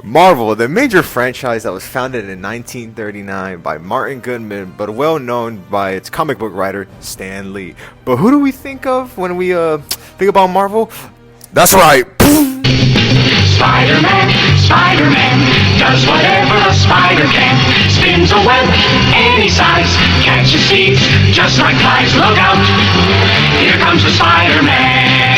Marvel, the major franchise that was founded in 1939 by Martin Goodman, but well known by its comic book writer Stan Lee. But who do we think of when we think about Marvel? That's right. Spider-Man, Spider-Man, does whatever a spider can. Spins a web any size, catches thieves just like flies. Look out, here comes the Spider-Man.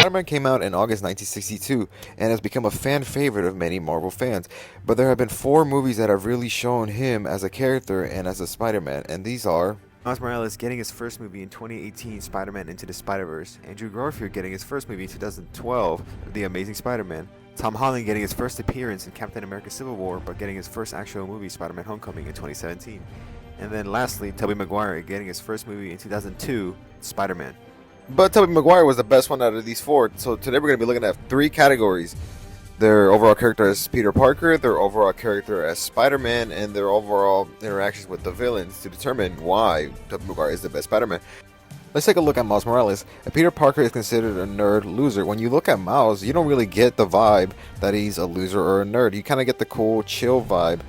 Spider-Man came out in August 1962 and has become a fan favorite of many Marvel fans. But there have been 4 movies that have really shown him as a character and as a Spider-Man, and these are Miles Morales getting his first movie in 2018, Spider-Man Into the Spider-Verse. Andrew Garfield getting his first movie in 2012, The Amazing Spider-Man. Tom Holland getting his first appearance in Captain America Civil War, but getting his first actual movie, Spider-Man Homecoming, in 2017. And then lastly, Tobey Maguire getting his first movie in 2002, Spider-Man. But Tobey Maguire was the best one out of these 4, so today we're going to be looking at 3 categories. Their overall character as Peter Parker, their overall character as Spider-Man, and their overall interactions with the villains to determine why Tobey Maguire is the best Spider-Man. Let's take a look at Miles Morales. Peter Parker is considered a nerd loser. When you look at Miles, you don't really get the vibe that he's a loser or a nerd. You kind of get the cool, chill vibe.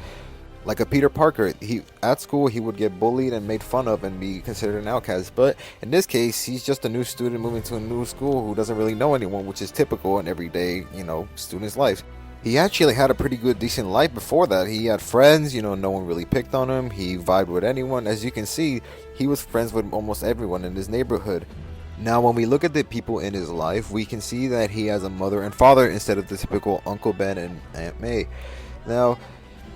Like a Peter Parker, at school he would get bullied and made fun of and be considered an outcast. But in this case, he's just a new student moving to a new school who doesn't really know anyone, which is typical in everyday, student's life. He actually had a pretty good, decent life before that. He had friends, no one really picked on him. He vibed with anyone. As you can see, he was friends with almost everyone in his neighborhood. Now, when we look at the people in his life, we can see that he has a mother and father instead of the typical Uncle Ben and Aunt May. Now,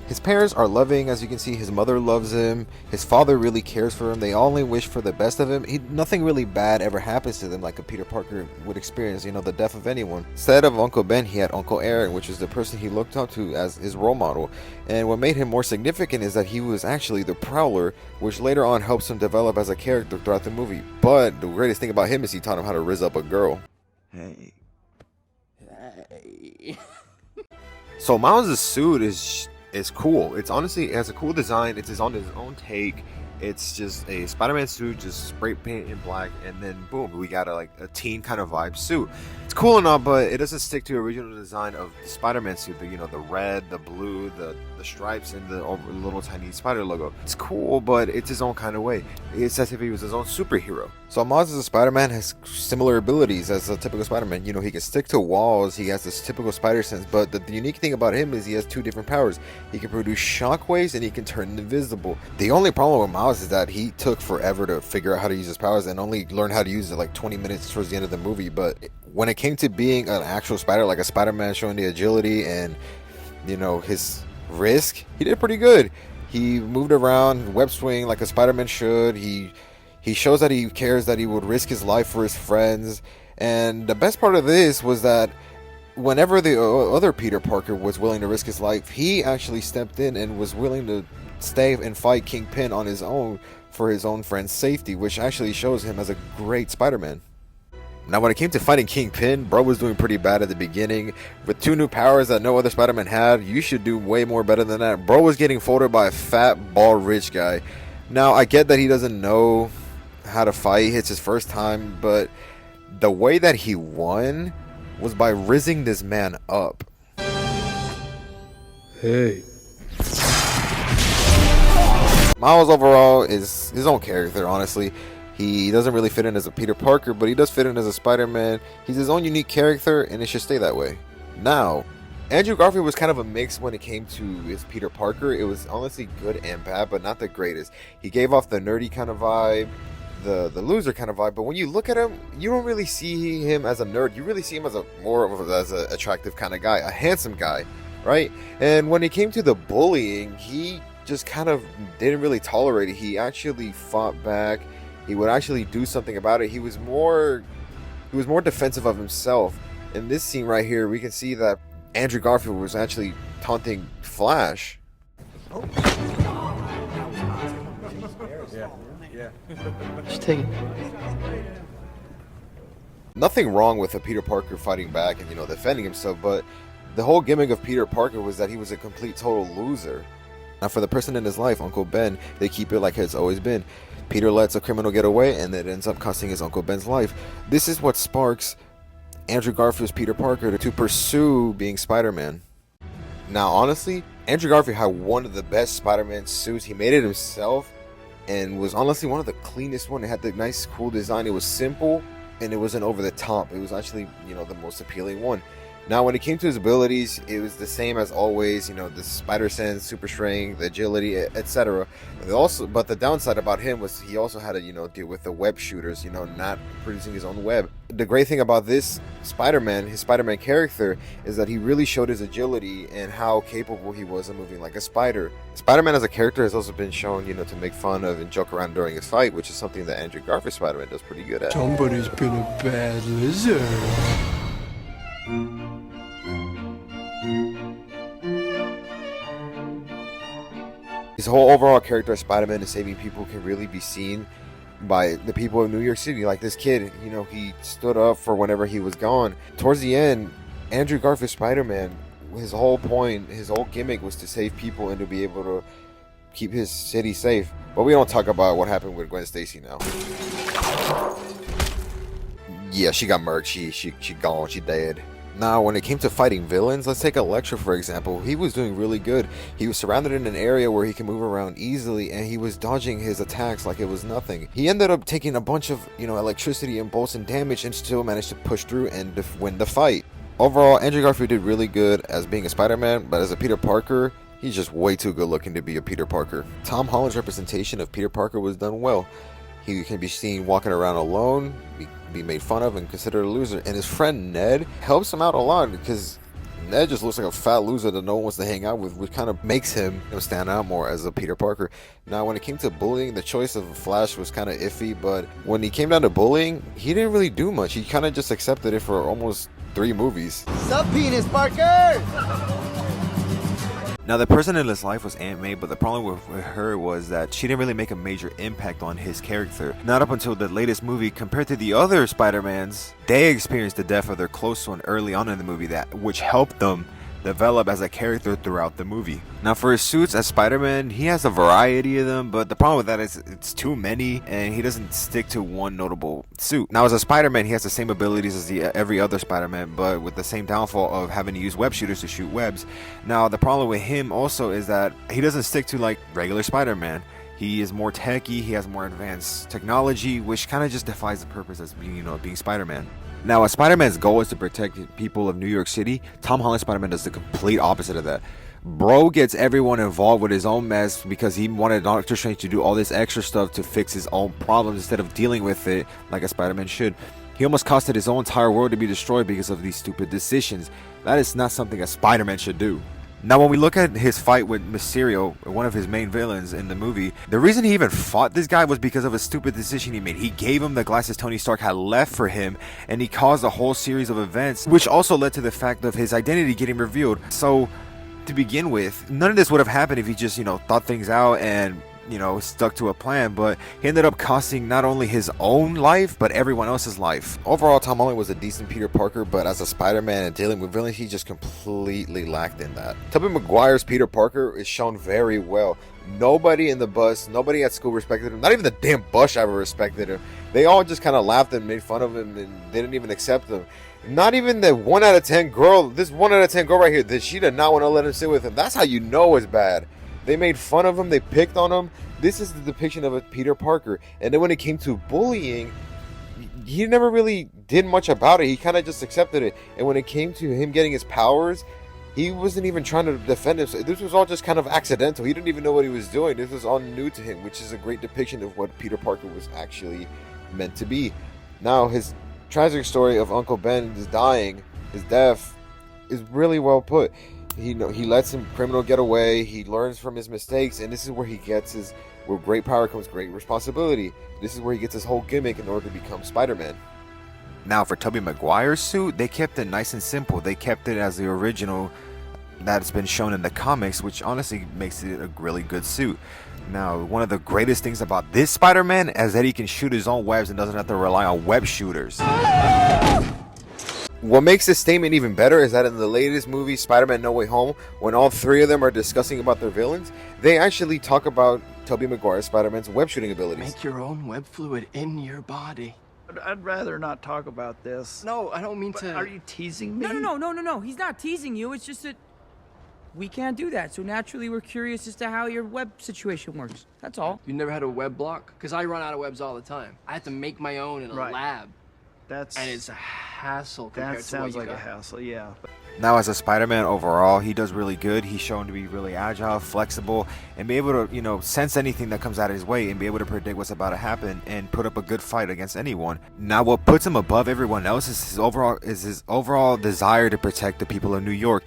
his parents are loving. As you can see, his mother loves him. His father really cares for him. They only wish for the best of him. Nothing really bad ever happens to them like a Peter Parker would experience, the death of anyone. Instead of Uncle Ben, he had Uncle Aaron, which is the person he looked up to as his role model. And what made him more significant is that he was actually the Prowler, which later on helps him develop as a character throughout the movie. But the greatest thing about him is he taught him how to rizz up a girl. Hey. So Miles' suit is cool. It has a cool design. It's on his own take. It's just a Spider-Man suit, just spray paint in black, and then boom, we got a teen kind of vibe suit. It's cool enough, but it doesn't stick to the original design of the Spider-Man suit. The red, the blue, the stripes, and the little tiny spider logo. It's cool, but it's his own kind of way. It's as if he was his own superhero. So Miles as a Spider-Man has similar abilities as a typical Spider-Man. He can stick to walls. He has this typical spider sense, but the unique thing about him is he has 2 different powers. He can produce shockwaves and he can turn invisible. The only problem with Miles is that he took forever to figure out how to use his powers and only learned how to use it like 20 minutes towards the end of the movie. But when it came to being an actual spider, like a Spider-Man showing the agility and his risk, he did pretty good. He moved around, web swing like a Spider-Man should. He shows that he cares, that he would risk his life for his friends. And the best part of this was that whenever the other Peter Parker was willing to risk his life, he actually stepped in and was willing to stay and fight Kingpin on his own for his own friend's safety, which actually shows him as a great Spider-Man. Now, when it came to fighting Kingpin, bro was doing pretty bad at the beginning. With 2 new powers that no other Spider-Man had, you should do way more better than that. Bro was getting folded by a fat, bald, rich guy. Now, I get that he doesn't know how to fight. It's his first time, but the way that he won was by rizzing this man up. Hey. Miles overall is his own character, honestly. He doesn't really fit in as a Peter Parker, but he does fit in as a Spider-Man. He's his own unique character, and it should stay that way. Now, Andrew Garfield was kind of a mix when it came to his Peter Parker. It was honestly good and bad, but not the greatest. He gave off the nerdy kind of vibe, the loser kind of vibe, but when you look at him, you don't really see him as a nerd. You really see him as as an attractive kind of guy, a handsome guy, right? And when it came to the bullying, he just kind of didn't really tolerate it. He actually fought back. He would actually do something about it. He was more defensive of himself. In this scene right here, we can see that Andrew Garfield was actually taunting Flash. Oh. Yeah. Just take it. Nothing wrong with a Peter Parker fighting back and defending himself, but the whole gimmick of Peter Parker was that he was a complete total loser. Now, for the person in his life, Uncle Ben, they keep it like it's always been. Peter lets a criminal get away, and it ends up costing his Uncle Ben's life. This is what sparks Andrew Garfield's Peter Parker to pursue being Spider-Man. Now, honestly, Andrew Garfield had one of the best Spider-Man suits. He made it himself and was honestly one of the cleanest one. It had the nice, cool design. It was simple and it wasn't over the top. It was actually, the most appealing one. Now, when it came to his abilities, it was the same as always. The spider sense, super strength, agility, etc. But the downside about him was he also had to, deal with the web shooters. Not producing his own web. The great thing about this Spider-Man, his Spider-Man character, is that he really showed his agility and how capable he was of moving like a spider. Spider-Man as a character has also been shown, to make fun of and joke around during his fight, which is something that Andrew Garfield Spider-Man does pretty good at. Somebody's been a bad lizard. His whole overall character of Spider-Man and saving people can really be seen by the people of New York City. Like this kid, he stood up for whenever he was gone. Towards the end, Andrew Garfield Spider-Man, his whole point, his whole gimmick was to save people and to be able to keep his city safe. But we don't talk about what happened with Gwen Stacy now. Yeah, she got murked. She gone. She dead. Now, when it came to fighting villains, let's take Electro for example. He was doing really good. He was surrounded in an area where he can move around easily, and he was dodging his attacks like it was nothing. He ended up taking a bunch of, electricity and bolts and damage, and still managed to push through and win the fight. Overall, Andrew Garfield did really good as being a Spider-Man, but as a Peter Parker, he's just way too good looking to be a Peter Parker. Tom Holland's representation of Peter Parker was done well. He can be seen walking around alone, be made fun of, and considered a loser. And his friend Ned helps him out a lot because Ned just looks like a fat loser that no one wants to hang out with, which kind of makes him stand out more as a Peter Parker. Now, when it came to bullying, the choice of Flash was kind of iffy, but when he came down to bullying, he didn't really do much. He kind of just accepted it for almost 3 movies. Sup, penis Parker? Now, the person in his life was Aunt May, but the problem with her was that she didn't really make a major impact on his character. Not up until the latest movie. Compared to the other Spider-Mans, they experienced the death of their close one early on in the movie, which helped them develop as a character throughout the movie. Now, for his suits as Spider-Man, he has a variety of them, but the problem with that is it's too many, and he doesn't stick to one notable suit. Now, as a Spider-Man, he has the same abilities as every other Spider-Man, but with the same downfall of having to use web shooters to shoot webs. Now, the problem with him also is that he doesn't stick to like regular Spider-Man. He is more techy, he has more advanced technology, which kind of just defies the purpose as being, being Spider-Man. Now, as Spider-Man's goal is to protect people of New York City, Tom Holland Spider-Man does the complete opposite of that. Bro gets everyone involved with his own mess because he wanted Doctor Strange to do all this extra stuff to fix his own problems instead of dealing with it like a Spider-Man should. He almost costed his own entire world to be destroyed because of these stupid decisions. That is not something a Spider-Man should do. Now, when we look at his fight with Mysterio, one of his main villains in the movie, the reason he even fought this guy was because of a stupid decision he made. He gave him the glasses Tony Stark had left for him, and he caused a whole series of events, which also led to the fact of his identity getting revealed. So, to begin with, none of this would have happened if he just, thought things out and stuck to a plan, but he ended up costing not only his own life, but everyone else's life. Overall, Tom Holland was a decent Peter Parker, but as a Spider-Man and dealing with villains, he just completely lacked in that. Tobey Maguire's Peter Parker is shown very well. Nobody in the bus, nobody at school respected him. Not even the damn bus driver respected him. They all just kind of laughed and made fun of him and didn't even accept him. Not even the 1 out of 10 girl, this 1 out of 10 girl right here, that she did not want to let him sit with him. That's how you know it's bad. They made fun of him. They picked on him. This is the depiction of a Peter Parker. And then when it came to bullying, he never really did much about it. He kind of just accepted it. And when it came to him getting his powers, he wasn't even trying to defend himself. This was all just kind of accidental. He didn't even know what he was doing. This was all new to him, which is a great depiction of what Peter Parker was actually meant to be. Now, his tragic story of Uncle Ben is dying, his death, is really well put. He lets some criminal get away. He learns from his mistakes, and this is where he gets where great power comes great responsibility. This is where he gets his whole gimmick in order to become Spider-Man. Now, for Tobey Maguire's suit, they kept it nice and simple. They kept it as the original that's been shown in the comics, which honestly makes it a really good suit. Now, one of the greatest things about this Spider-Man is that he can shoot his own webs and doesn't have to rely on web shooters. What makes this statement even better is that in the latest movie, Spider-Man No Way Home, when all 3 of them are discussing about their villains, they actually talk about Tobey Maguire Spider-Man's web shooting abilities. Make your own web fluid in your body. I'd rather not talk about this. No, I don't mean But to. are you teasing me? No. He's not teasing you. It's just that We can't do that, so naturally we're curious as to how your web situation works. That's all. You never had a web block? Because I run out of webs all the time. I have to make my own in a Right. lab. That's And it's a hassle compared that to what sounds you like a got. hassle. Yeah. Now, as a Spider-Man overall, he does really good. He's shown to be really agile, flexible, and be able to, sense anything that comes out of his way and be able to predict what's about to happen and put up a good fight against anyone. Now, what puts him above everyone else is his overall desire to protect the people of New York.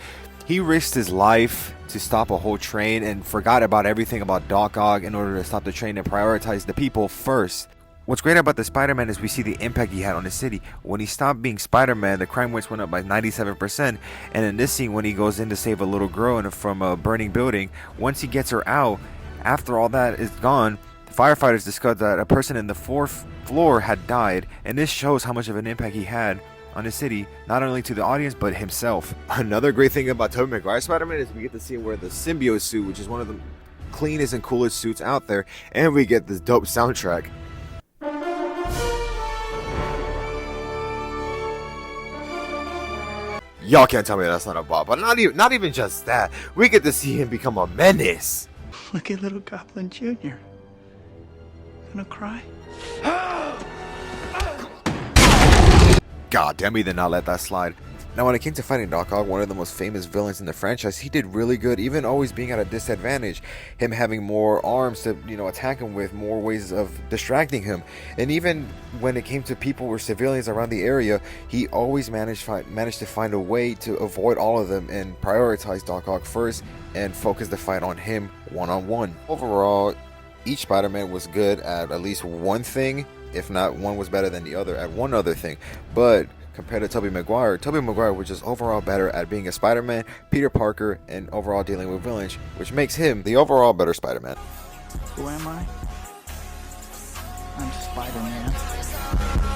He risked his life to stop a whole train and forgot about everything about Doc Ock in order to stop the train and prioritize the people first. What's great about the Spider-Man is we see the impact he had on the city. When he stopped being Spider-Man, the crime rates went up by 97%. And in this scene, when he goes in to save a little girl from a burning building, once he gets her out, after all that is gone, the firefighters discovered that a person in the 4th floor had died. And this shows how much of an impact he had on the city, not only to the audience, but himself. Another great thing about Tobey Maguire's Spider-Man is we get to see him wear the symbiote suit, which is one of the cleanest and coolest suits out there. And we get this dope soundtrack. Y'all can't tell me that's not a bop, but not even just that. We get to see him become a menace. Look at little Goblin Jr. Gonna cry? God damn, he did not let that slide. Now, when it came to fighting Doc Ock, one of the most famous villains in the franchise, he did really good, even always being at a disadvantage. Him having more arms to, attack him with, more ways of distracting him. And even when it came to people or civilians around the area, he always managed to find a way to avoid all of them and prioritize Doc Ock first and focus the fight on him one-on-one. Overall, each Spider-Man was good at least one thing, if not one was better than the other at one other thing. But compared to Tobey Maguire was just overall better at being a Spider-Man, Peter Parker, and overall dealing with villains, which makes him the overall better Spider-Man. Who am I? I'm Spider-Man.